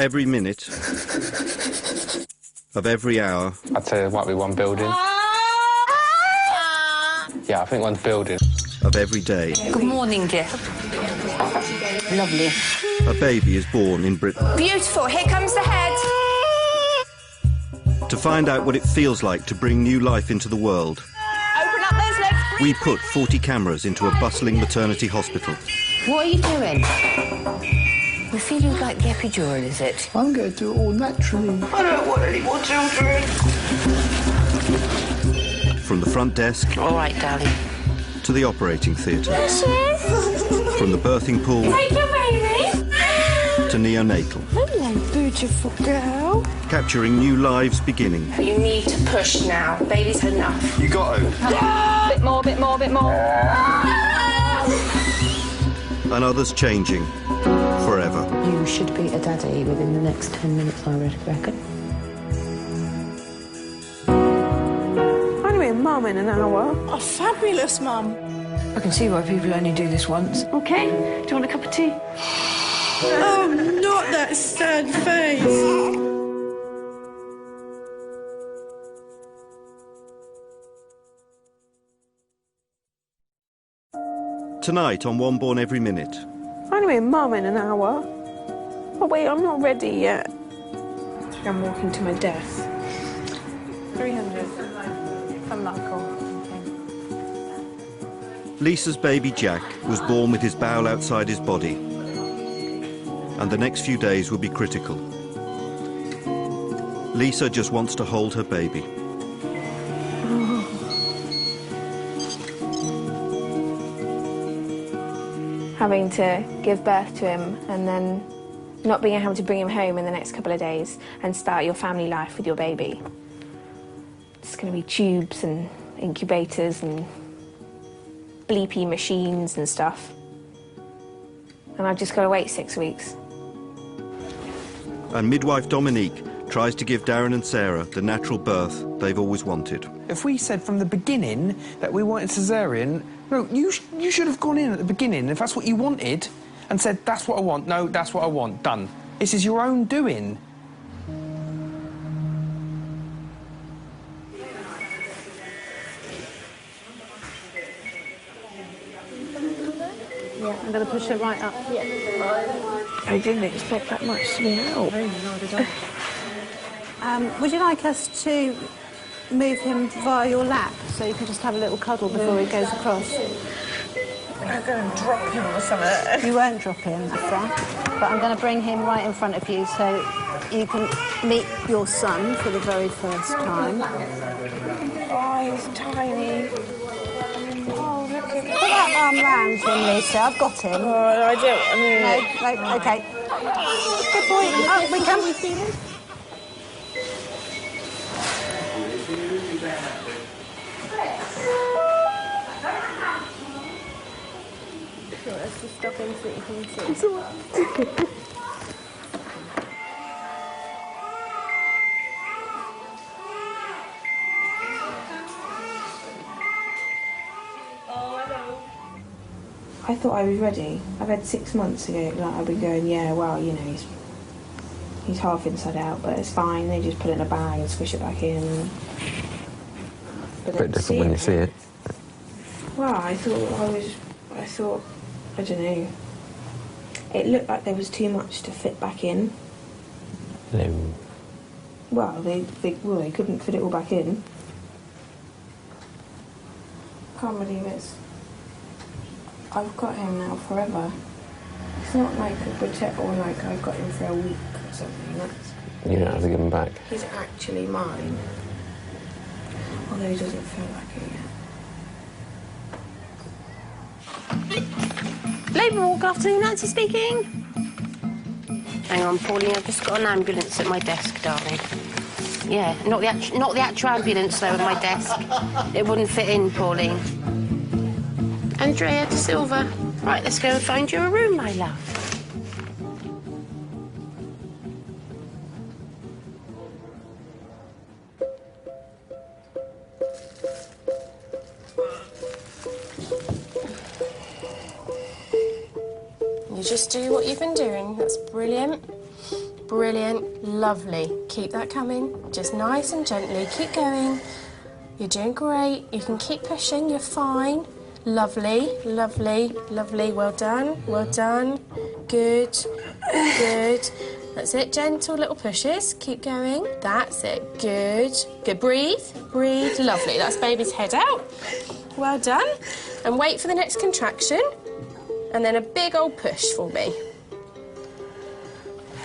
Every minute of every hour. I'd say there might be one building. Yeah, I think one's building. Of every day. Good morning, dear. Lovely. A baby is born in Britain. Beautiful. Here comes the head. To find out what it feels like to bring new life into the world, Open up those legs. we put 40 cameras into a bustling maternity hospital. What are you doing? The feeling like the epidural, is it? I'm going to do it all naturally. I don't want any more children. From the front desk All right, darling. to the operating theatre. From the birthing pool Take your baby. to neonatal. Hello, beautiful girl. Capturing new lives beginning. You need to push now. Baby's had enough. You got to. Bit more, bit more, bit more. And others changing forever. You should be a daddy within the next 10 minutes, I reckon. I'm going to be a mum in an hour. A fabulous mum. I can see why people only do this once. OK, do you want a cup of tea? Oh, not that sad face. Tonight on One Born Every Minute. I'm going to be a mum in an hour. Oh, wait, I'm not ready yet. I'm walking to my death. 300 from Michael. Lisa's baby Jack was born with his bowel outside his body, and the next few days will be critical. Lisa just wants to hold her baby. Having to give birth to him and then not being able to bring him home in the next couple of days and start your family life with your baby. It's going to be tubes and incubators and bleepy machines and stuff. And I've just got to wait 6 weeks. And midwife Dominique tries to give Darren and Sarah the natural birth they've always wanted. If we said from the beginning that we wanted caesarean, no, you should have gone in at the beginning, if that's what you wanted, and said, that's what I want, no, that's what I want, done. This is your own doing. Yeah, I'm going to push it right up. Yeah. I didn't expect that much to be out. Would you like us to move him via your lap so you can just have a little cuddle before he goes across? I'm going to drop him or something. You won't drop him, Fran, but I'm going to bring him right in front of you so you can meet your son for the very first time. Oh, he's tiny. Oh, look at him. Put that arm round him, Lisa. I've got him. Oh, I don't. I mean... No, OK. Good boy. Oh, we come. We see him. Let's just stop him so you can see. It's all right. I thought I was ready. I've had 6 months ago, like I've been going, yeah, well, you know, he's half inside out, but it's fine. They just put it in a bag and squish it back in. But Bit different when you see it. Well, I thought, I don't know. It looked like there was too much to fit back in. No. Well, they couldn't fit it all back in. Can't believe I've got him now forever. It's not like a protect or like I've got him for a week or something. You don't have to give him back. He's actually mine. Although he doesn't feel like it yet. Labour Walk, afternoon, Nancy speaking. Hang on, Pauline, I've just got an ambulance at my desk, darling. Yeah, not the actual ambulance, though, at my desk. It wouldn't fit in, Pauline. Andrea De Silva. Right, let's go and find you a room, my love. You just do what you've been doing. That's brilliant. Brilliant. Lovely. Keep that coming. Just nice and gently. Keep going. You're doing great. You can keep pushing. You're fine. Lovely. Lovely. Lovely. Well done. Well done. Good. Good. That's it. Gentle little pushes. Keep going. That's it. Good. Good. Breathe. Breathe. Lovely. That's baby's head out. Well done. And wait for the next contraction. And then a big old push for me.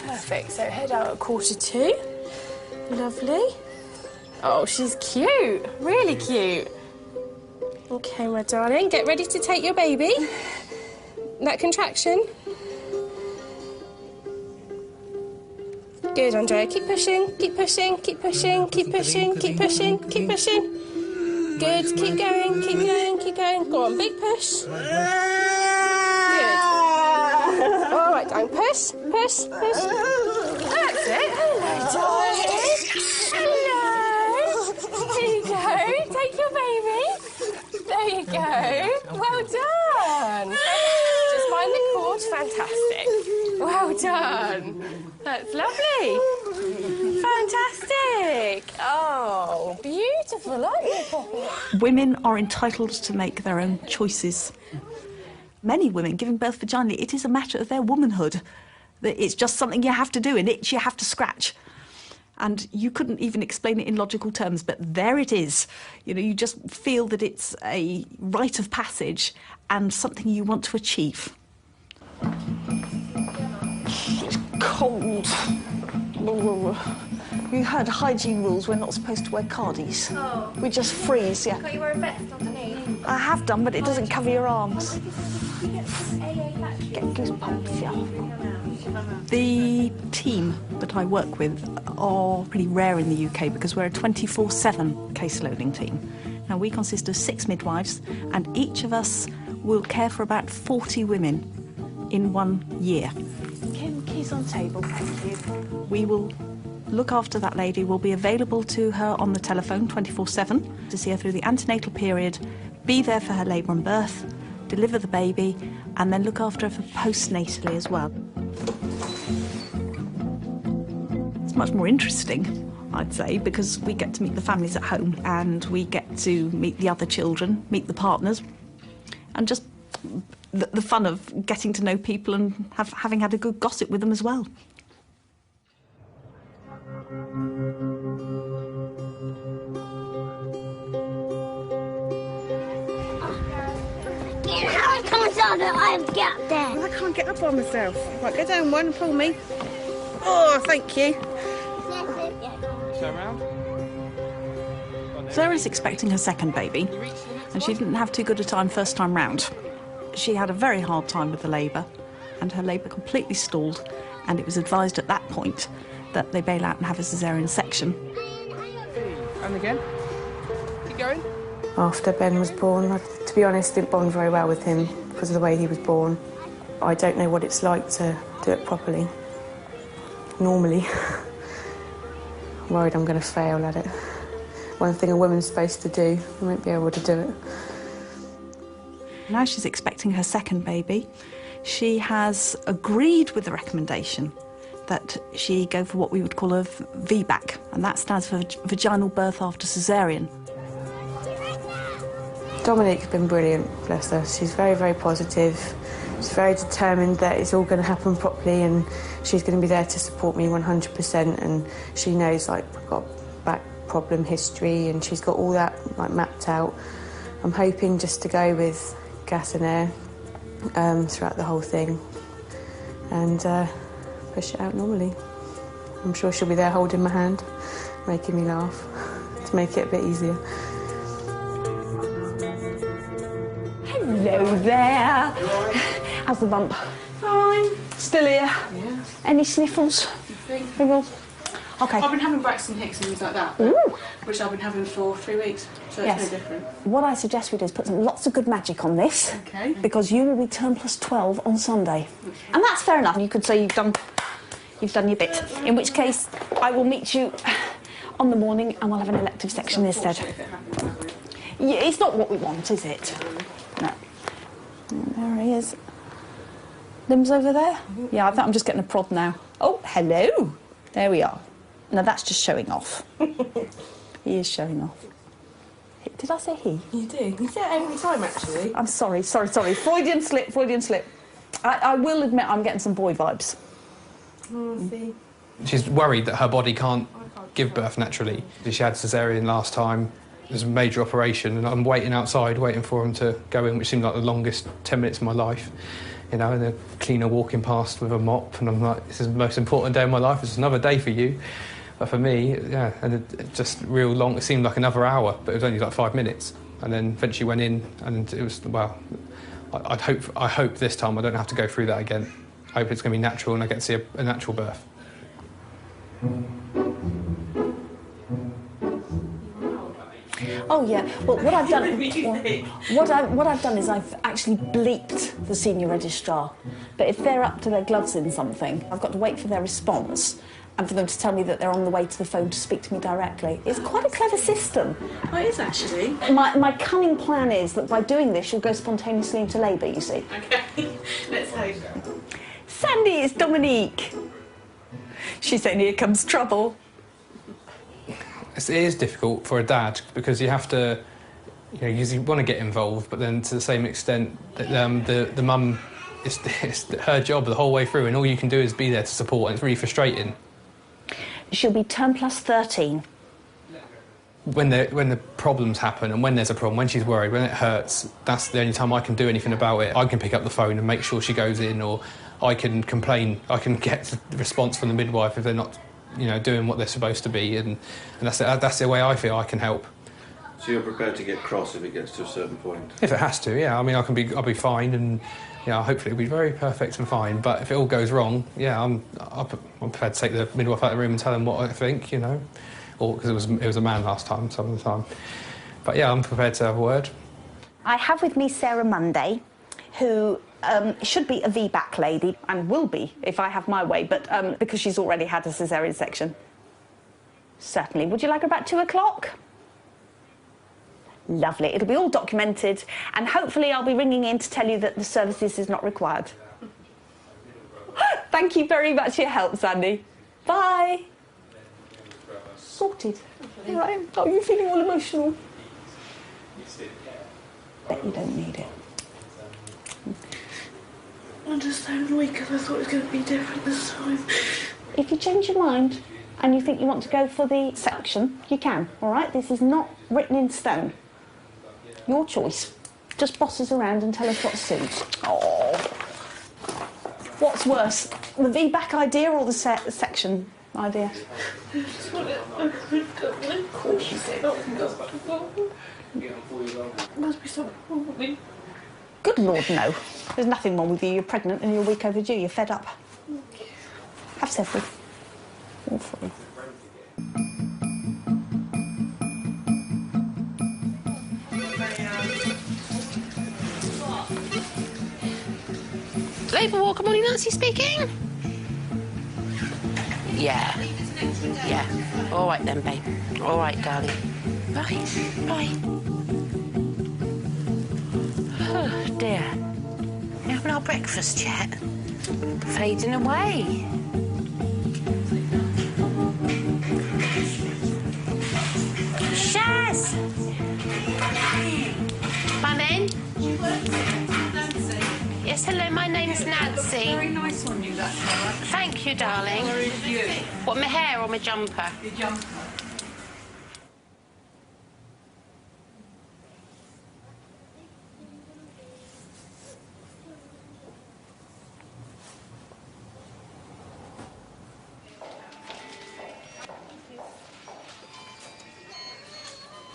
Perfect. So head out at 1/4 Lovely. Oh, she's cute. Really cute. OK, my darling. Get ready to take your baby. That contraction. Good, Andrea. Keep pushing. Keep pushing. Keep pushing. Keep pushing. Keep pushing. Keep pushing. Good. Keep going. Keep going. Keep going. Go on. Big push. Good. All right, darling. Push. Push. Push. That's it. Hello, darling. Hello. Here you go. Take your baby. There you go. Well done. Just mind the cord. Fantastic. Well done. That's lovely. Fantastic. Oh, beautiful, aren't you, Poppy? Women are entitled to make their own choices. Many women giving birth vaginally, it is a matter of their womanhood. It's just something you have to do, an itch you have to scratch. And you couldn't even explain it in logical terms, but there it is. You know, you just feel that it's a rite of passage and something you want to achieve. It's cold. You heard hygiene rules, we're not supposed to wear cardies. Oh. We just freeze, yeah. Can't you wear a vest underneath? I have done, but it doesn't cover your arms. Get goosebumps, yeah. The team that I work with are pretty rare in the UK because we're a 24/7 case-loading team. Now, we consist of 6 midwives, and each of us will care for about 40 women in 1 year. Kim, keys on table, thank you. We will look after that lady. We'll be available to her on the telephone 24/7 to see her through the antenatal period, be there for her labour and birth, deliver the baby, and then look after her for postnatally as well. It's much more interesting, I'd say, because we get to meet the families at home and we get to meet the other children, meet the partners, and just the fun of getting to know people and having had a good gossip with them as well. Get up there. Well, I can't get up by myself. Right, go down one and pull me. Oh, thank you. Turn round. Sarah's expecting her second baby, and she didn't have too good a time first time round. She had a very hard time with the labour, and her labour completely stalled, and it was advised at that point that they bail out and have a caesarean section. And again. Keep going. After Ben was born, to be honest, didn't bond very well with him because of the way he was born. I don't know what it's like to do it properly. Normally. I'm worried I'm going to fail at it. One thing a woman's supposed to do, I won't be able to do it. Now she's expecting her second baby. She has agreed with the recommendation that she go for what we would call a VBAC, and that stands for vaginal birth after caesarean. Dominique's been brilliant, bless her. She's very, very positive. She's very determined that it's all going to happen properly, and she's going to be there to support me 100%. And she knows, like, I've got back problem history, and she's got all that, like, mapped out. I'm hoping just to go with gas and air throughout the whole thing, and push it out normally. I'm sure she'll be there holding my hand, making me laugh, to make it a bit easier. Hello there. How's the bump? Fine. Still here? Yeah. Any sniffles? Wriggles? OK. I've been having Braxton Hicks and things like that, which I've been having for 3 weeks, so it's no different. What I suggest we do is put some lots of good magic on this. OK. Because you will be term plus 12 on Sunday. Okay. And that's fair enough. You could say you've done your bit. In which case, I will meet you on the morning and we'll have an elective section instead. Yeah, it's not what we want, is it? No. There he is. Limbs over there? Yeah, I think I'm just getting a prod now. Oh, hello. There we are. Now that's just showing off. He is showing off. Did I say he? You do. You say it every time, actually. I'm sorry. Freudian slip. I will admit I'm getting some boy vibes. Oh, see. She's worried that her body can't give birth naturally. She had caesarean last time. It was a major operation, and I'm waiting outside, waiting for him to go in, which seemed like the longest 10 minutes of my life. You know, and the cleaner walking past with a mop, and I'm like, this is the most important day of my life. It's another day for you. But for me, yeah, and it just real long. It seemed like another hour, but it was only like 5 minutes. And then eventually went in, and it was, well, I hope this time I don't have to go through that again. I hope it's going to be natural and I get to see a natural birth. Oh yeah. Well, what I've done is I've actually bleeped the senior registrar. But if they're up to their gloves in something, I've got to wait for their response and for them to tell me that they're on the way to the phone to speak to me directly. It's quite a clever system. Oh, it is actually. My cunning plan is that by doing this, you'll go spontaneously into labour, you see. Okay, let's hope. Sandy, it's Dominique. She's saying, here comes trouble. It is difficult for a dad because you have to, you want to get involved, but then to the same extent, the mum, it's her job the whole way through, and all you can do is be there to support, and it's really frustrating. She'll be term plus 13. When the problems happen, and when there's a problem, when she's worried, when it hurts, that's the only time I can do anything about it. I can pick up the phone and make sure she goes in, or I can complain. I can get the response from the midwife if they're not, doing what they're supposed to be, and that's the way I feel I can help. So you're prepared to get cross if it gets to a certain point? If it has to, yeah. I mean, I'll be fine, and hopefully it'll be very perfect and fine. But if it all goes wrong, yeah, I'm prepared to take the midwife out of the room and tell them what I think, or because it was a man last time, some of the time. But yeah, I'm prepared to have a word. I have with me Sarah Monday, who should be a VBAC lady, and will be if I have my way, but because she's already had a caesarean section. Certainly. Would you like her about 2 o'clock? Lovely. It'll be all documented, and hopefully I'll be ringing in to tell you that the services is not required. Thank you very much for your help, Sandy. Bye. Sorted. All right. Oh, you're feeling all emotional. Bet you don't need it. I'm just so annoyed because I thought it was going to be different this time. If you change your mind and you think you want to go for the section, you can, all right? This is not written in stone. Your choice. Just boss us around and tell us what suits. Oh. What's worse, the VBAC idea or the section idea? I just want it. Of course you did. Must be something wrong with me. Good Lord, no. There's nothing wrong with you. You're pregnant and you're a week overdue. You're fed up. Have several. All three. Labour Walker, morning, Nancy speaking. Yeah. Yeah. All right then, babe. All right, darling. Bye. Bye. Oh, dear. You having our breakfast yet? Fading away. Shaz! Come in. Yes, hello, my name's Nancy. Very nice on you, that colour. Thank you, darling. Where is you? What, my hair or my jumper? Your jumper.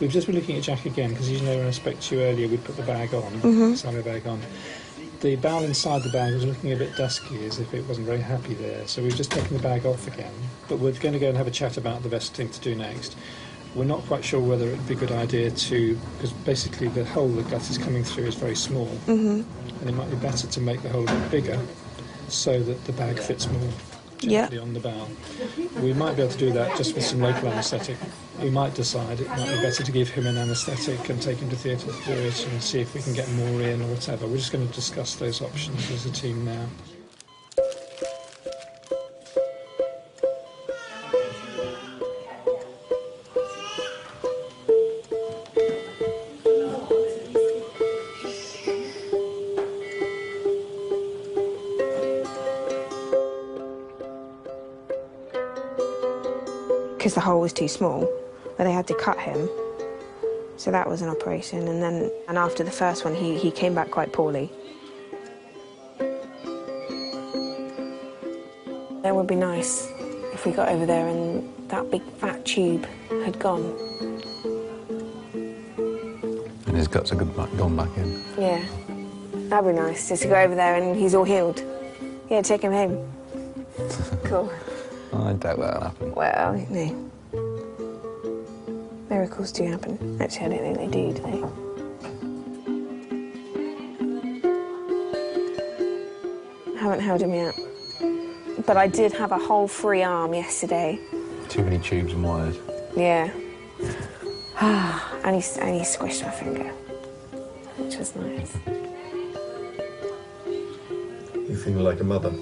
We've just been looking at Jack again because, when I spoke to you earlier, we put the bag on, salami bag on. The bowel inside the bag was looking a bit dusky, as if it wasn't very happy there. So we've just taken the bag off again. But we're going to go and have a chat about the best thing to do next. We're not quite sure whether it would be a good idea to, because basically the hole the gut is coming through is very small, and it might be better to make the hole a bit bigger so that the bag fits more gently on the bowel. We might be able to do that just with some local anaesthetic. We might decide it might be better to give him an anaesthetic and take him to theatre to do it and see if we can get more in or whatever. We're just going to discuss those options as a team now. because the hole was too small, but they had to cut him. So that was an operation, and after the first one, he came back quite poorly. It would be nice if we got over there and that big fat tube had gone. And his guts have gone back in. Yeah, that'd be nice, just to go over there and he's all healed. Yeah, take him home. Cool. I doubt that'll happen. Well, no. Miracles do happen. Actually, I don't think they do they? I haven't held him yet. But I did have a whole free arm yesterday. Too many tubes and wires. Yeah. and he squished my finger, which was nice. You feel like a mother?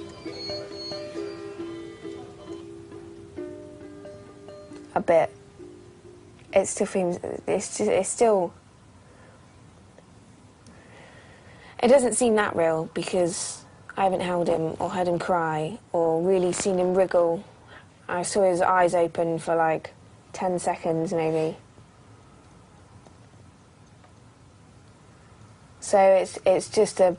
A bit. It still seems, it's still, it doesn't seem that real because I haven't held him or heard him cry or really seen him wriggle. I saw his eyes open for like 10 seconds maybe. So it's just a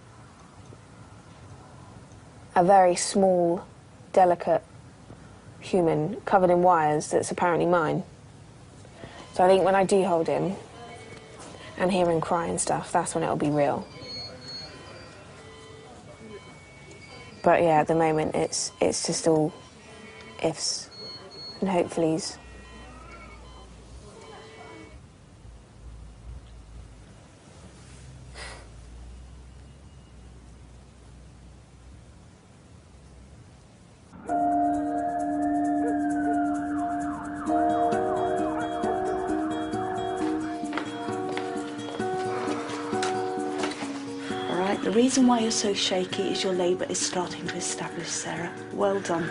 very small, delicate human covered in wires that's apparently mine. So I think when I do hold him and hear him cry and stuff, that's when it'll be real. But yeah, at the moment it's just all ifs and hopefullys. The reason why you're so shaky is your labour is starting to establish, Sarah. Well done.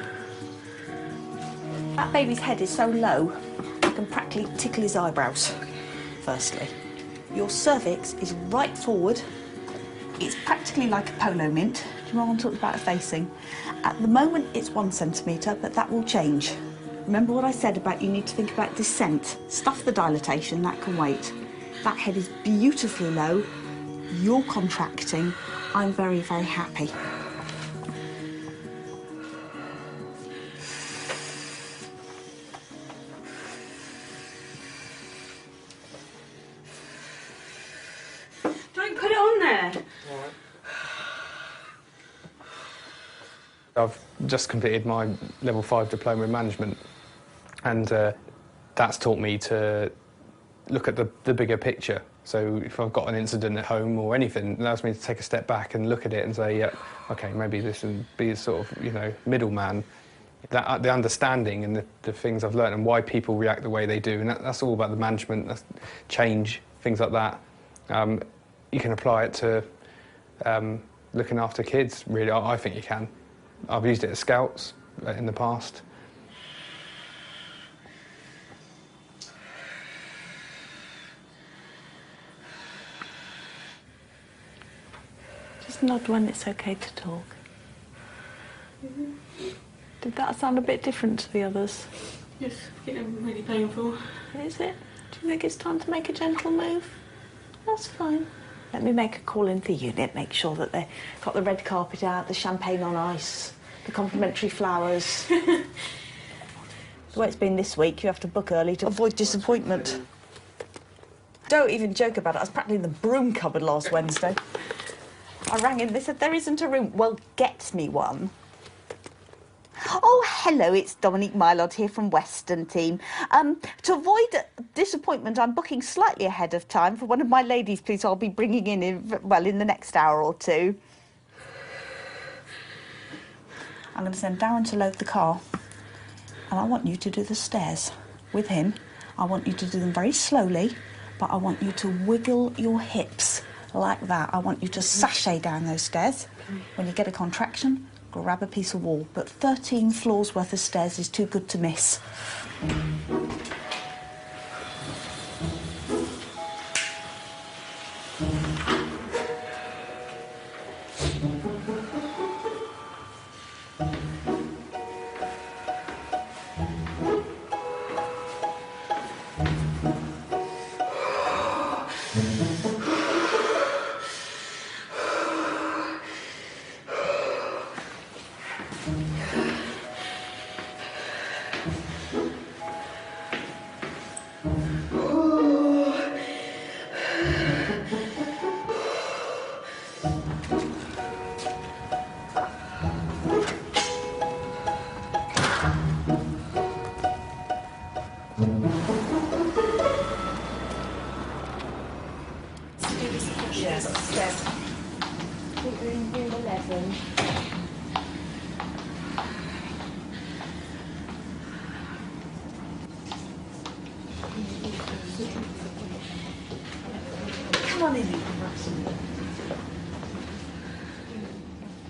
That baby's head is so low, you can practically tickle his eyebrows, firstly. Your cervix is right forward. It's practically like a polo mint. Do you remember when I talked about it facing? At the moment, it's 1 centimetre, but that will change. Remember what I said about you need to think about descent. Stuff the dilatation, that can wait. That head is beautifully low. You're contracting. I'm very, very happy. Don't put it on there. I've just completed my level 5 diploma in management, and that's taught me to look at the bigger picture. So if I've got an incident at home or anything, it allows me to take a step back and look at it and say, yeah, okay, maybe this would be a sort of, you know, middleman. That the understanding and the things I've learned and why people react the way they do, and that's all about the management, that's change, things like that. You can apply it to looking after kids, really. I think you can. I've used it as scouts in the past. Just nod when it's okay to talk. Did that sound a bit different to the others? Yes, getting really painful. Is it? Do you think it's time to make a gentle move? That's fine. Let me make a call into the unit, make sure that they've got the red carpet out, the champagne on ice, the complimentary flowers. The way it's been this week, you have to book early to avoid disappointment. Don't even joke about it. I was practically in the broom cupboard last Wednesday. I rang in, they said, there isn't a room. Well, get me one. Oh, hello, it's Dominique Mylod here from Western Team. To avoid disappointment, I'm booking slightly ahead of time for one of my ladies, please. I'll be bringing in the next hour or two. I'm going to send Darren to load the car. And I want you to do the stairs with him. I want you to do them very slowly, but I want you to wiggle your hips like that. I want you to sashay down those stairs. When you get a contraction, grab a piece of wall. But 13 floors worth of stairs is too good to miss. Deb. I think we're in room 11. Come on in, you can grab some.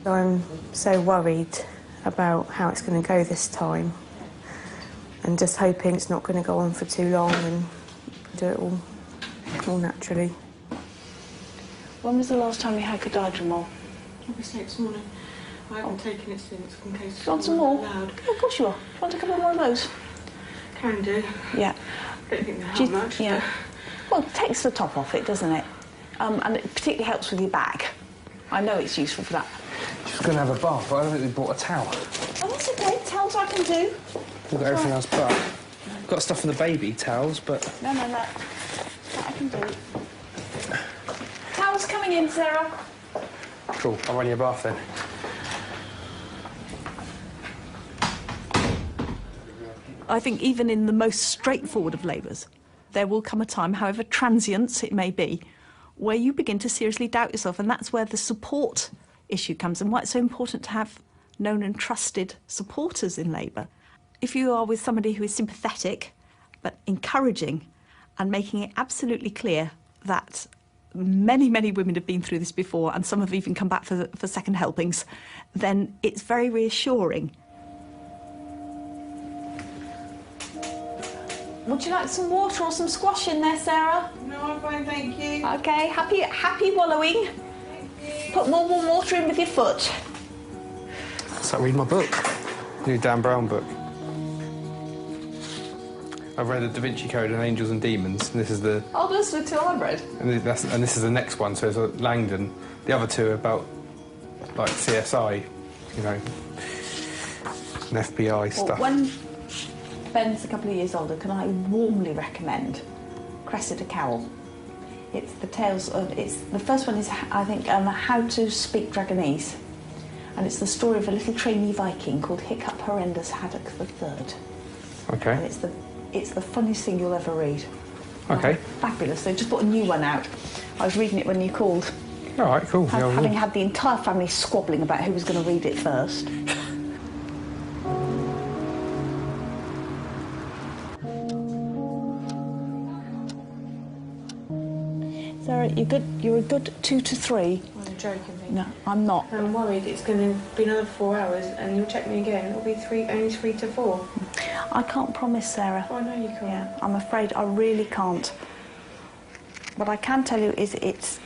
I'm so worried about how it's going to go this time, and just hoping it's not going to go on for too long and do it all naturally. When was the last time you had Cadidramol? Obviously this morning. I haven't taken it since, in case You want some more? Yeah, of course you are. Do you want a couple more of those? Can do. Yeah. Don't think they help much. Yeah. Well, it takes the top off it, doesn't it? And it particularly helps with your back. I know it's useful for that. She's going to have a bath, but I don't think we brought a towel. Oh, that's okay. Towels I can do. We've got everything else but. We've got stuff for the baby, towels, but... No. That I can do. Towels coming in, Sarah. Cool, I'll run you a bath then. I think even in the most straightforward of labours, there will come a time, however transient it may be, where you begin to seriously doubt yourself, and that's where the support issue comes and why it's so important to have known and trusted supporters in labour. If you are with somebody who is sympathetic but encouraging and making it absolutely clear that many, many women have been through this before and some have even come back for second helpings, then it's very reassuring. Would you like some water or some squash in there, Sarah? No, I'm fine, thank you. OK, happy wallowing. Put more warm water in with your foot. So I read my book. New Dan Brown book. I've read the Da Vinci Code and Angels and Demons, and this is the... Oh, those are the two I've read. And this is the next one, so it's Langdon. The other two are about, like, CSI, you know, and FBI stuff. When Ben's a couple of years older, can I warmly recommend Cressida Cowell? It's the tales of... the first one is, I think, How to Speak Dragonese. And it's the story of a little trainee Viking called Hiccup Horrendous Haddock III. OK. And it's the funniest thing you'll ever read. OK. Fabulous. They just put a new one out. I was reading it when you called. All right, cool. Having had the entire family squabbling about who was going to read it first. Sarah, you're a good 2 to 3. I'm joking. No, I'm not. I'm worried it's going to be another 4 hours and you'll check me again. It'll be only 3 to 4. I can't promise, Sarah. Oh, I know you can't. Yeah, I'm afraid I really can't. What I can tell you is it's,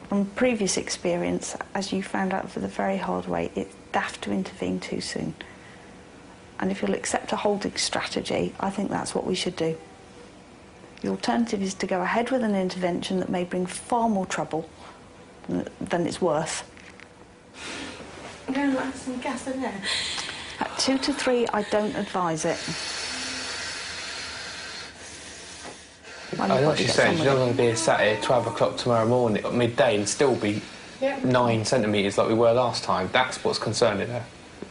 from previous experience, as you found out for the very hard way, it's daft to intervene too soon. And if you'll accept a holding strategy, I think that's what we should do. The alternative is to go ahead with an intervention that may bring far more trouble than it's worth. I'm going to have some gas in there. At 2 to 3, I don't advise it. I know what she's saying. She's not going to be sat here 12 o'clock tomorrow morning at midday and still be 9 centimetres like we were last time. That's what's concerning her.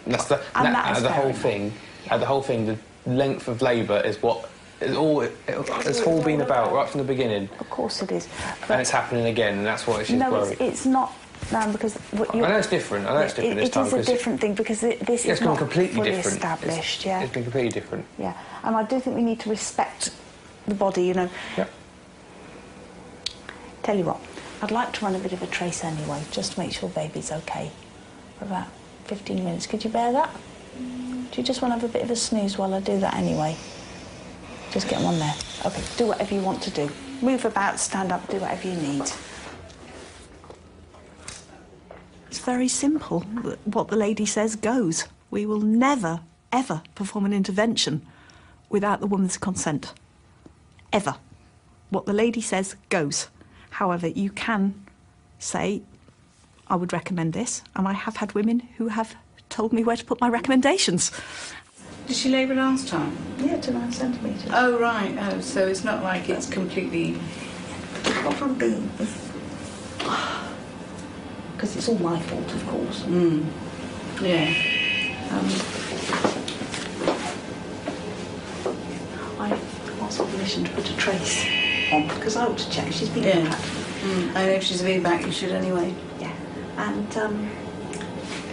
And that's the whole thing. The whole thing, the length of labour is what it's all been about right from the beginning. Of course it is. And it's happening again, and that's why she's worried. No, it's not. No, because I know it's different. I know it's different this time. It is a different thing because this is not completely fully different. established. It's been completely different. Yeah, and I do think we need to respect the body, you know. Yeah. Tell you what, I'd like to run a bit of a trace anyway, just to make sure baby's okay. For about 15 minutes. Could you bear that? Do you just want to have a bit of a snooze while I do that anyway? Just get one there. OK, do whatever you want to do. Move about, stand up, do whatever you need. It's very simple. What the lady says goes. We will never, ever perform an intervention without the woman's consent. Ever. What the lady says goes. However, you can say, I would recommend this, and I have had women who have told me where to put my recommendations. Did she labour last time? Yeah, to 9 centimetres. Oh, right. Oh, so it's not like it's completely... What I'm doing because it's all my fault, of course. Yeah. I asked for permission to put a trace on because I ought to check she's been impacted. I know if she's been back, you should anyway. Yeah. And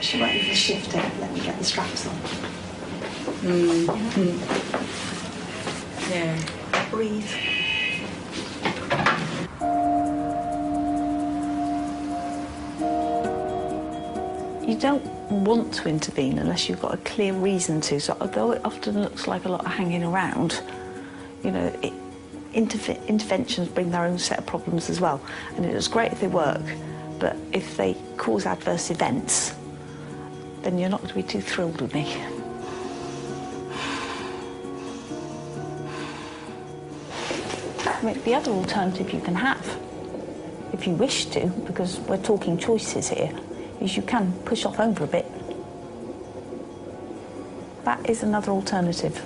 she won't even shift it. Let me get the straps on. Yeah. Breathe. You don't want to intervene unless you've got a clear reason to. So although it often looks like a lot of hanging around, you know, interventions bring their own set of problems as well. And it's great if they work, but if they cause adverse events, then you're not going to be too thrilled with me. I mean, the other alternative you can have, if you wish to, because we're talking choices here, is you can push off over a bit. That is another alternative.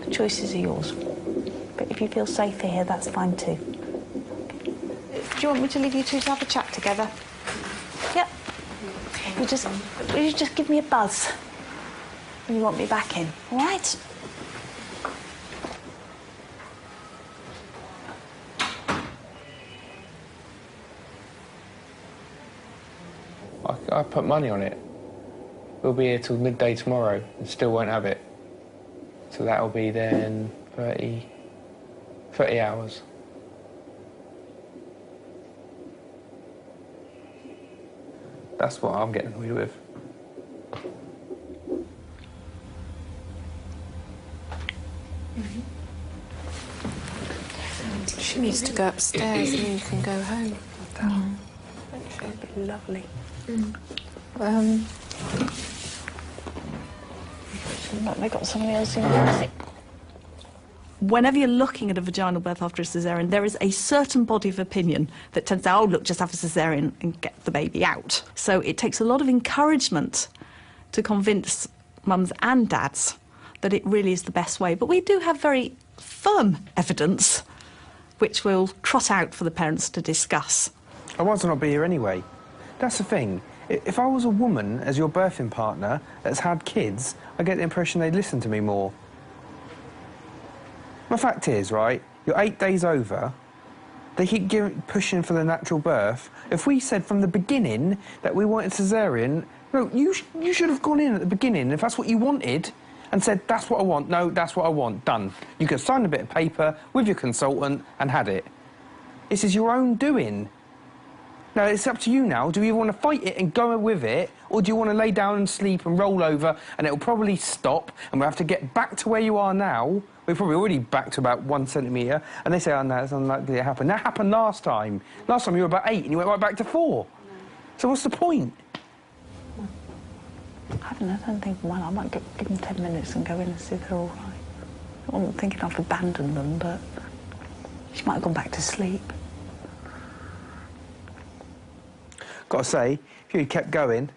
The choices are yours. But if you feel safer here, that's fine too. Do you want me to leave you two to have a chat together? Yep. Will you just give me a buzz when you want me back in, all right? I put money on it. We'll be here till midday tomorrow and still won't have it. So that'll be then 30 hours. That's what I'm getting annoyed with. She needs to go upstairs and then you can go home. That'd be lovely. They got somebody else in there. Whenever you're looking at a vaginal birth after a caesarean, there is a certain body of opinion that tends to say, oh, look, just have a caesarean and get the baby out. So it takes a lot of encouragement to convince mums and dads that it really is the best way. But we do have very firm evidence which we'll trot out for the parents to discuss. I might as well not be here anyway. That's the thing. If I was a woman as your birthing partner that's had kids, I get the impression they'd listen to me more. My fact is, right, you're 8 days over, they keep pushing for the natural birth. If we said from the beginning that we wanted caesarean, no, you should have gone in at the beginning if that's what you wanted and said, that's what I want, no, that's what I want, done. You could have signed a bit of paper with your consultant and had it. This is your own doing. Now, it's up to you now. Do you want to fight it and go with it, or do you want to lay down and sleep and roll over and it'll probably stop and we'll have to get back to where you are now? We're probably already back to about 1 centimetre, and they say, oh, no, it's unlikely to happen. That happened last time. Last time you were about 8 and you went right back to 4. So what's the point? I don't think, well, I might give them 10 minutes and go in and see if they're all right. I'm not thinking I've abandoned them, but she might have gone back to sleep. Got to say, if you had kept going,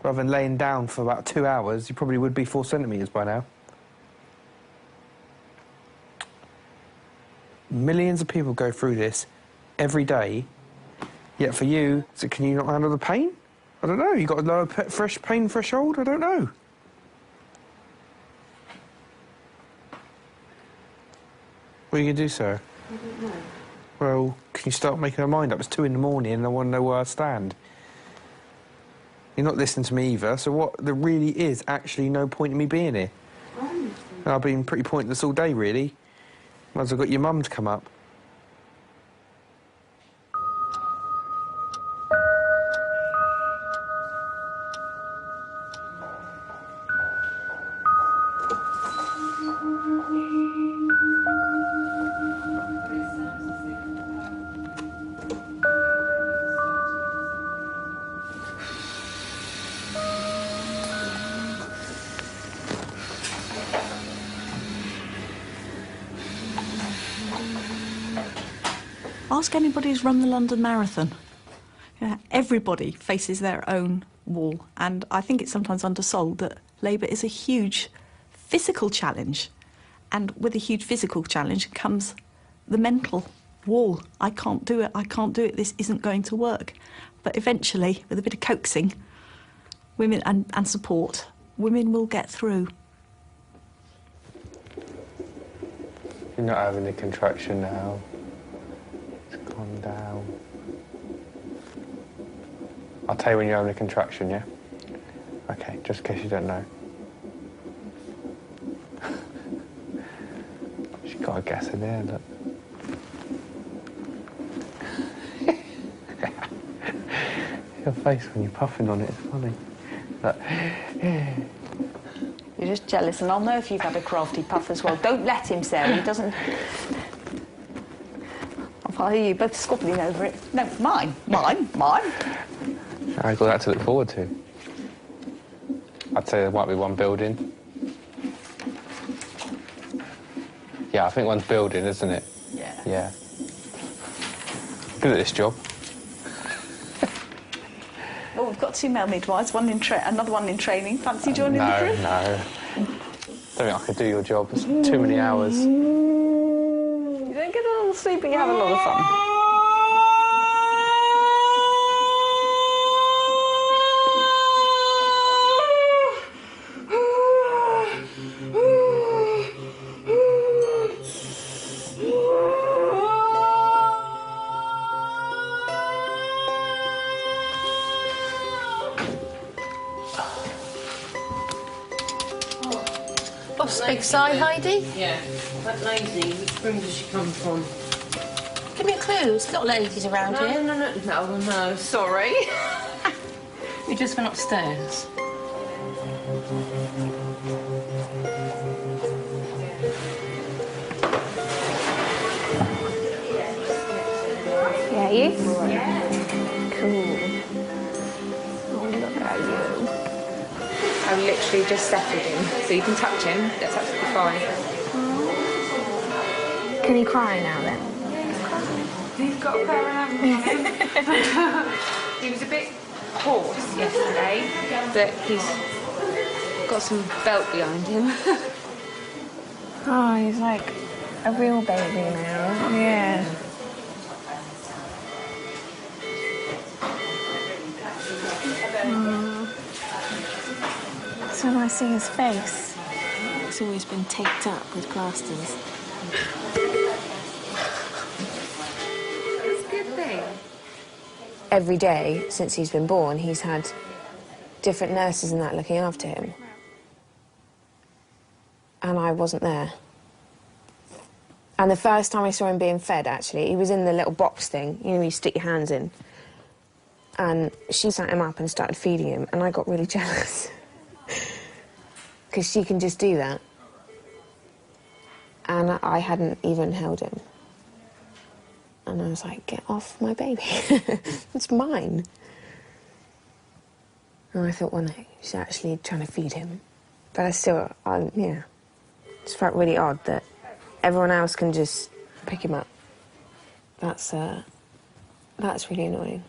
rather than laying down for about 2 hours, you probably would be 4 centimetres by now. Millions of people go through this every day, yet for you, so can you not handle the pain? I don't know, you got a lower pain threshold? I don't know. What are you going to do, sir? I don't know. Well, can you start making your mind up? It's 2 in the morning and I want to know where I stand. You're not listening to me either, so what? There really is actually no point in me being here. I've been pretty pointless all day, really. Might as well got your mum to come up. Ask anybody who's run the London Marathon. Yeah, everybody faces their own wall, and I think it's sometimes undersold that labour is a huge physical challenge, and with a huge physical challenge comes the mental wall. I can't do it, this isn't going to work. But eventually, with a bit of coaxing, women and support, women will get through. You're not having a contraction now. Calm down. I'll tell you when you're having a contraction, yeah? Okay, just in case you don't know. She's got a gas in there, look. Your face when you're puffing on it is funny. Look. You're just jealous, and I'll know if you've had a crafty puff as well. Don't let him, Sarah. He doesn't... I'll hear you both squabbling over it. No, mine. I've got that to look forward to. I'd say there might be one building. Yeah, I think one's building, isn't it? Yeah. Yeah. Good at this job. Well, we've got 2 male midwives, another one in training. Fancy joining the crew? No. Don't think I could do your job. It's too many hours. You don't get a little sleep, but you have a lot of fun. What's the big sigh, Heidi? Yeah. That lady, which room does she come from? Give me a clue. There's not ladies around here. No, sorry. We just went upstairs. Yeah, you? Yeah. Cool. Oh, look at you. I've literally just settled him, so you can touch him. That's absolutely fine. Can he cry now then? He's got a fair amount on him. He was a bit hoarse yesterday, but he's got some belt behind him. Oh, he's like a real baby now. Yeah. So when I see his face, it's always been taped up with plasters. That's a good thing. Every day since he's been born, he's had different nurses and that looking after him. And I wasn't there. And the first time I saw him being fed, actually, he was in the little box thing, you know, you stick your hands in. And she sat him up and started feeding him, and I got really jealous. Because she can just do that. And I hadn't even held him. And I was like, get off my baby. It's mine. And I thought, well, no, she's actually trying to feed him. But I still, yeah. It felt really odd that everyone else can just pick him up. That's really annoying.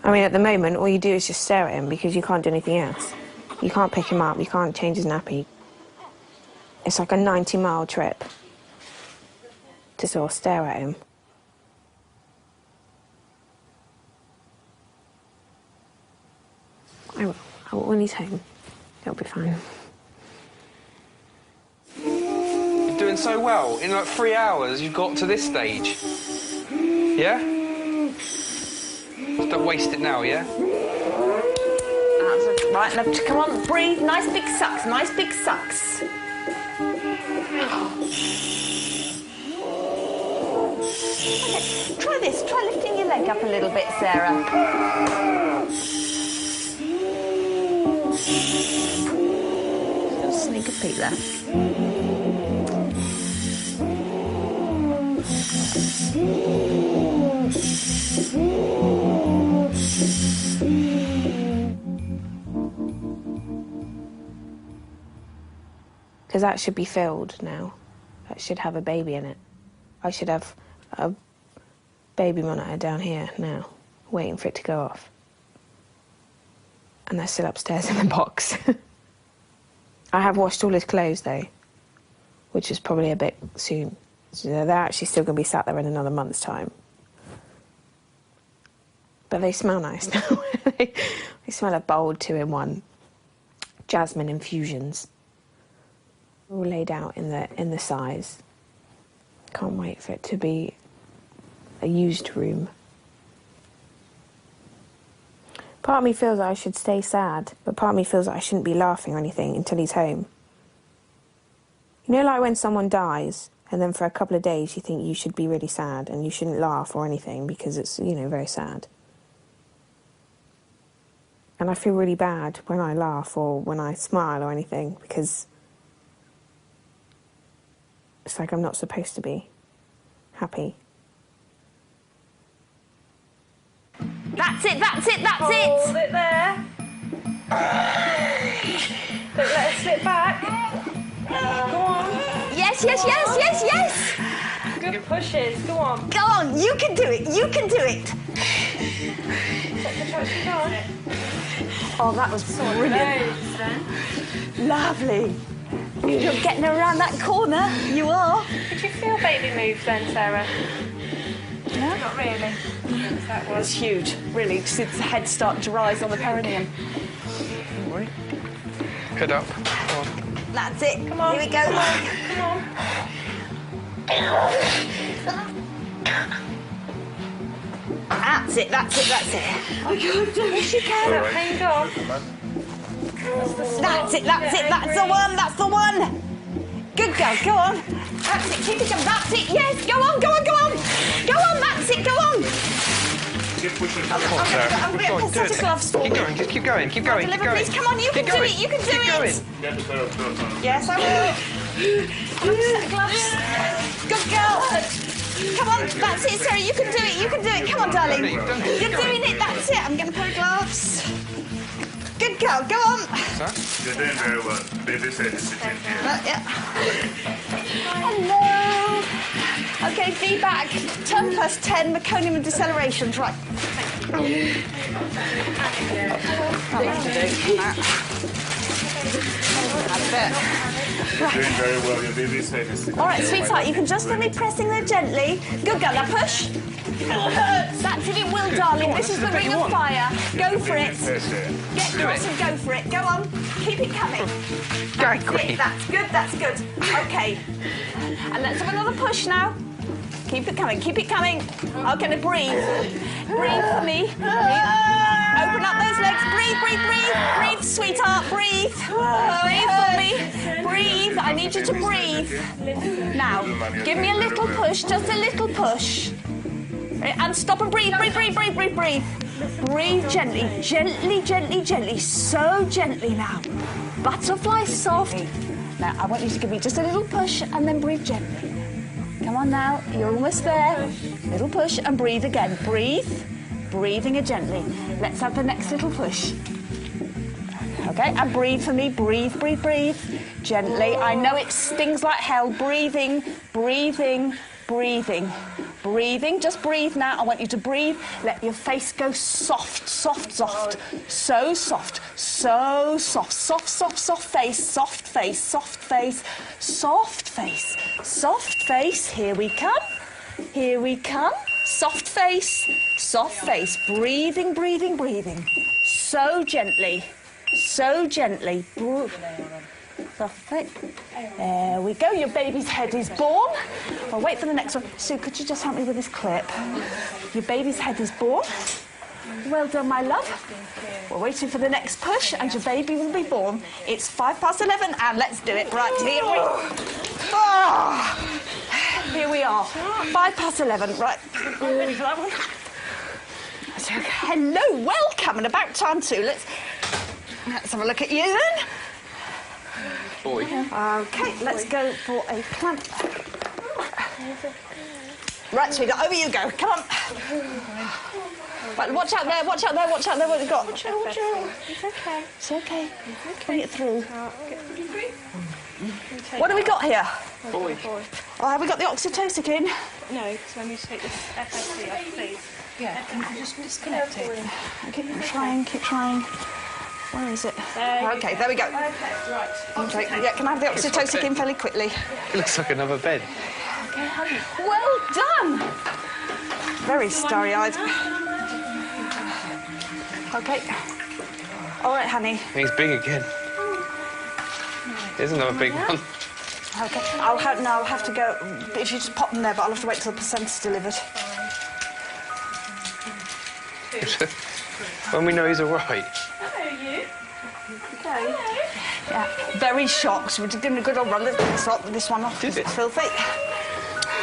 I mean, at the moment, all you do is just stare at him because you can't do anything else. You can't pick him up, you can't change his nappy. It's like a 90-mile trip to sort of stare at him. I will. When he's home, it'll be fine. You're doing so well. In like 3 hours, you've got to this stage. Yeah? Just don't waste it now, yeah? Right, now, come on, breathe. Nice big sucks, nice big sucks. Okay, try this. Try lifting your leg up a little bit, Sarah. Just sneak a peek there. Because that should be filled now. That should have a baby in it. I should have a baby monitor down here now, waiting for it to go off. And they're still upstairs in the box. I have washed all his clothes, though, which is probably a bit soon. So they're actually still going to be sat there in another month's time. But they smell nice now. They smell a bold 2-in-1 jasmine infusions. All laid out in the size. Can't wait for it to be a used room. Part of me feels that I should stay sad, but part of me feels that I shouldn't be laughing or anything until he's home. You know, like when someone dies, and then for a couple of days you think you should be really sad and you shouldn't laugh or anything because it's, you know, very sad. And I feel really bad when I laugh or when I smile or anything because it's like I'm not supposed to be happy. That's it, that's it, that's Hold it there. Don't let it slip back. Go on. Yes, yes, yes, yes, yes. Good pushes. Go on. Go on, you can do it, you can do it. Set the traction on. Oh, that was brilliant. Lovely. You're getting around that corner, you are. Did you feel baby move then, Sarah? No? Not really. That It was huge, really, to see the head start to rise on the perineum. Head up. That's it. Come on. Here we go. Come on. That's it, that's it, that's it. Oh, you're doing it. You can. Hang on. That's it, that's it, that's the one, that's the one. Good girl, go on. That's it, keep it going, that's it, yes, go on, go on, go on. Go on, that's it, go on. Keep pushing. I'm going to get a set of gloves for Keep going, just keep going, keep going, keep Deliver, going. please, come on, you can do it, you can do it. Yes, I will. Set of gloves. Good girl. Come on, that's it, Sarah, you can do it, you can do it. Come on, darling. You're doing it, that's it. I'm going to put gloves. Good girl, go on. You're doing very well. Baby said it's sitting here. Yeah. Hello. Okay, feedback. 10 plus 10 meconium and decelerations. Right. Doing very well. Your baby said it's sitting All right, here. sweetheart, you can just feel me pressing there gently. Good girl, now push. That's it, it will, darling. This is the ring of fire. Go for it. Get cross and go for it. Go on. Keep it coming. That's it. That's good, that's good. Okay. And let's have another push now. Keep it coming, keep it coming. Okay, now breathe. Breathe for me. Breathe. Open up those legs. Breathe, breathe, breathe. Breathe, sweetheart, breathe. Breathe for me. Breathe. I need you to breathe. Now, give me a little push, just a little push. And stop and breathe, breathe, breathe, breathe, breathe, breathe. Breathe gently, gently, gently, gently. So gently now. Butterfly soft. Now, I want you to give me just a little push and then breathe gently. Come on now, you're almost there. Little push and breathe again. Breathe. Breathing it gently. Let's have the next little push. Okay, and breathe for me. Breathe, breathe, breathe. Gently. I know it stings like hell. Breathing, breathing, breathing. Breathing, just breathe now. I want you to breathe. Let your face go soft, soft, soft. So soft, so soft. Soft, soft, soft face, soft face, soft face, soft face, soft face. Here we come. Here we come. Soft face, soft face. Breathing, breathing, breathing. So gently, so gently. There we go, your baby's head is born. I'll wait for the next one. Sue, could you just help me with this clip? Your baby's head is born. Well done, my love. We're waiting for the next push and your baby will be born. It's 11:05 and let's do it. Right, here we are. Oh, here we are. 11:05, right. Ready for that one? Hello, welcome, and about time too. Let's have a look at you then. Boy. Okay, let's go for a clamp. Right, sweetheart, over you go. Come on. Right, watch out there, watch out there, watch out there. What have you got? Watch out, watch out. It's okay. It's okay. Bring it through. What have we got here? Boy. Oh, have we got the oxytocin? No, because when you take this FSC off, please. Yeah, can you just disconnect it? Okay, keep trying, keep trying. Where is it? Okay, there we go. Okay, right. Okay, yeah, can I have the oxytocin fairly quickly? It looks like another bed. Okay, honey. Well done! Very starry-eyed. Okay. All right, honey. He's big again. Here's another big one. Okay, I'll have to go. If you just pop them there, but I'll have to wait till the placenta's delivered. When we know he's all right. Hello, you. Okay. Yeah, very shocked. We're doing a good old run. Let's start this one off because it's filthy.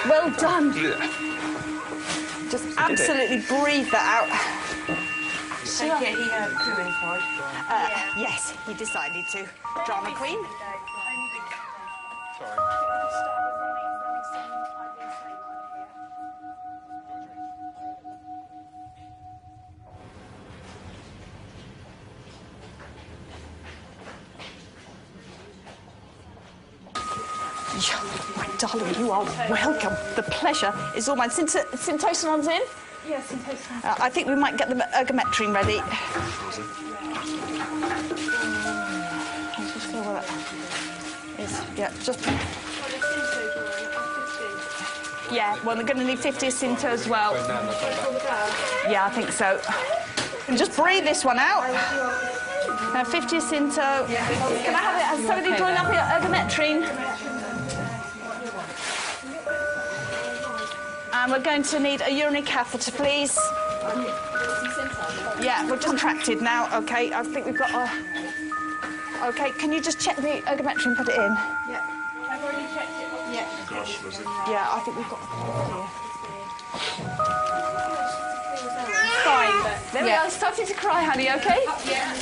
Well done. Just absolutely breathe that out. Take it, he had crewing for it. Yes, he decided to. Drama queen. My darling, you are welcome. The pleasure is all mine. Syntocinin's in? Yes, Syntocin. I think we might get the ergometrine ready. Let's just feel where that is. Yeah, just... Yeah, well, they're going to need 50 of Synto as well. Yeah, I think so. And just breathe this one out. Now, 50 of Synto. Can I have it? Has somebody joined up here? Ergometrine. And we're going to need a urinary catheter, please. Yeah, we're just contracted now. OK, I think we've got a... OK, can you just check the ergometrine and put it in? Yeah. I've already checked it. Yeah. Gosh, was it? Yeah, I think we've got... Fine, but... There we are, starting to cry, honey, OK? Yeah.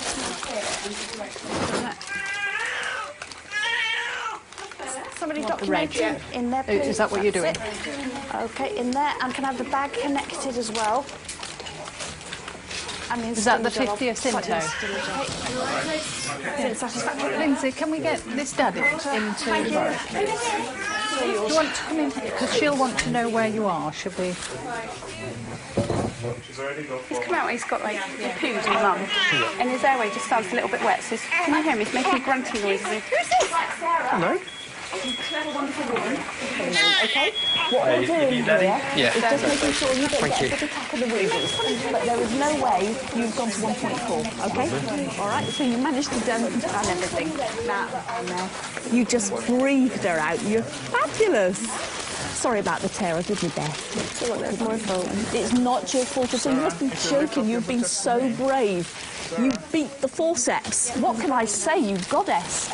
Somebody document in there, please. Is that what you're doing? OK, in there. And can I have the bag connected as well? I mean, is that the 50 of Synto? Lindsay, can we get this dad into Thank the room, please? Do you want to come in here? Because she'll want to know where you are, should we? He's come out, he's got like poos and mum, and his airway just sounds a little bit wet, so can you hear me? He's making grunting noises. Who's this? Hello. Clever, wonderful woman. OK? What we're doing here is just making sure you don't get a good attack of the wheezes. But there is no way you've gone to 1.4, OK? All right, so you managed to done everything. Now, you just breathed her out. You're fabulous. Sorry about the tear, I did my best. It's my fault. It's not your fault at all. You must be joking. You've been so brave. You beat the forceps. What can I say, you goddess?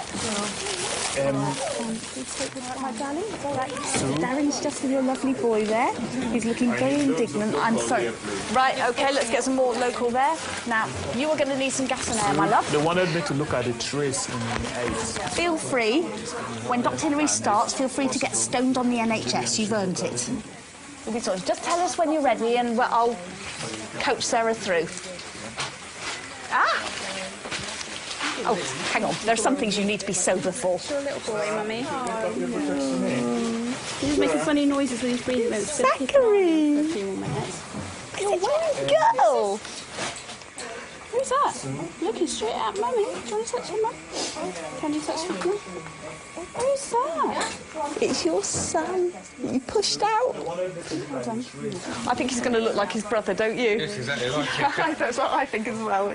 My darling, it's all right. Darren's just a little lovely boy there. He's looking very indignant. I'm sorry. Right, OK, let's get some more local there. Now, you are going to need some gas and air, my love. They wanted me to look at the trace in AIDS. Feel free, when Dr. Hillary starts, feel free to get stoned on the NHS. You've earned it. You'll be sorted. Just tell us when you're ready and I'll coach Sarah through. Ah! Oh, hang on. There are some things you need to be sober for. Your little boy, Mummy. He's making funny noises when he's breathing. Zachary! For a few more minutes. Go! Who's that? Looking straight at Mummy. Do you want to touch him, Mum? Can you touch him? Who's that? It's your son. You pushed out. I think he's going to look like his brother, don't you? Yes, exactly like him. That's what I think as well.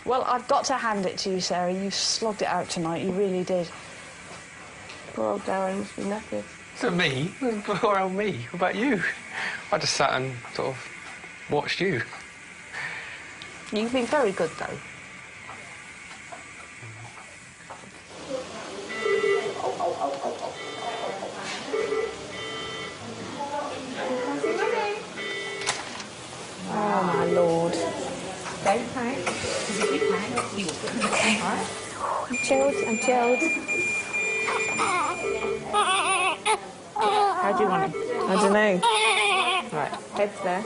Well, I've got to hand it to you, Sarah. You slogged it out tonight. You really did. Poor old Darren must be knackered. To me? Poor old me. What about you? I just sat and sort of watched you. You've been very good, though. Oh, my Lord. Don't panic. Because if you panic, you will panic. Okay. All right? I'm chilled, I'm chilled. How do you want it? I don't know. Right, head's there.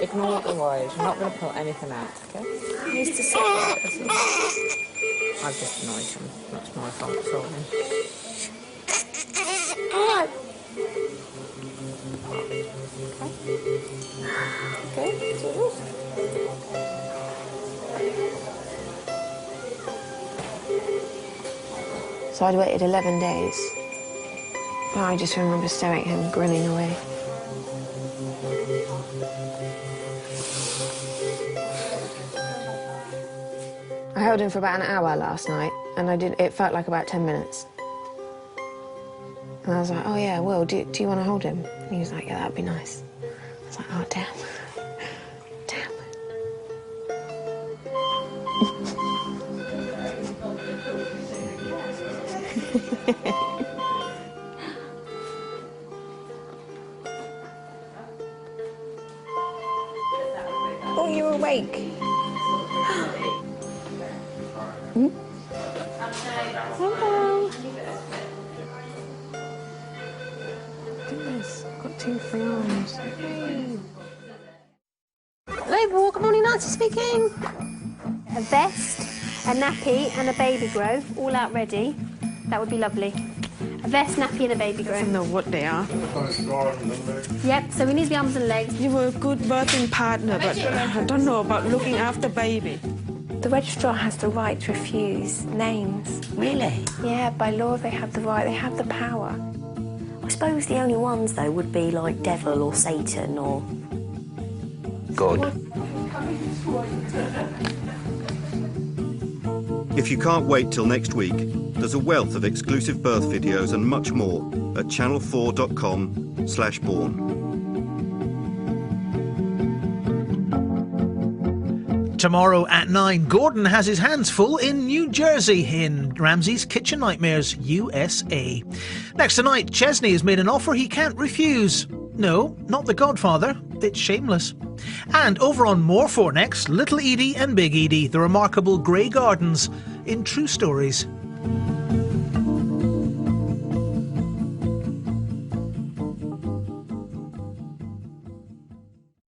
Ignore the wires. We're not going to pull anything out, okay? He needs to sit there. I've just annoyed him. That's my fault, sorry. Okay, so So I'd waited 11 days. I just remember staring at him, grinning away. I held him for about an hour last night, and it felt like about 10 minutes. And I was like, oh yeah, Will, do you want to hold him? He was like, yeah, that'd be nice. I was like, oh, damn. Damn. Oh, you're awake. Hello. Goodness, got 2 free arms. Hello, good morning, Nancy speaking. A vest, a nappy and a baby grow, all out ready. That would be lovely. A vest, nappy and a baby grow. I don't know what they are. Yep, so we need the arms and legs. You were a good birthing partner, but I don't know about looking after baby. The registrar has the right to refuse names. Really? Yeah, by law they have the right, they have the power. I suppose the only ones, though, would be like Devil or Satan or... God. If you can't wait till next week, there's a wealth of exclusive birth videos and much more at channel4.com/born. Tomorrow at 9, Gordon has his hands full in New Jersey in Ramsay's Kitchen Nightmares USA. Next tonight, Chesney has made an offer he can't refuse. No, not The Godfather. It's Shameless. And over on More 4 next, Little Edie and Big Edie, the remarkable Grey Gardens in True Stories.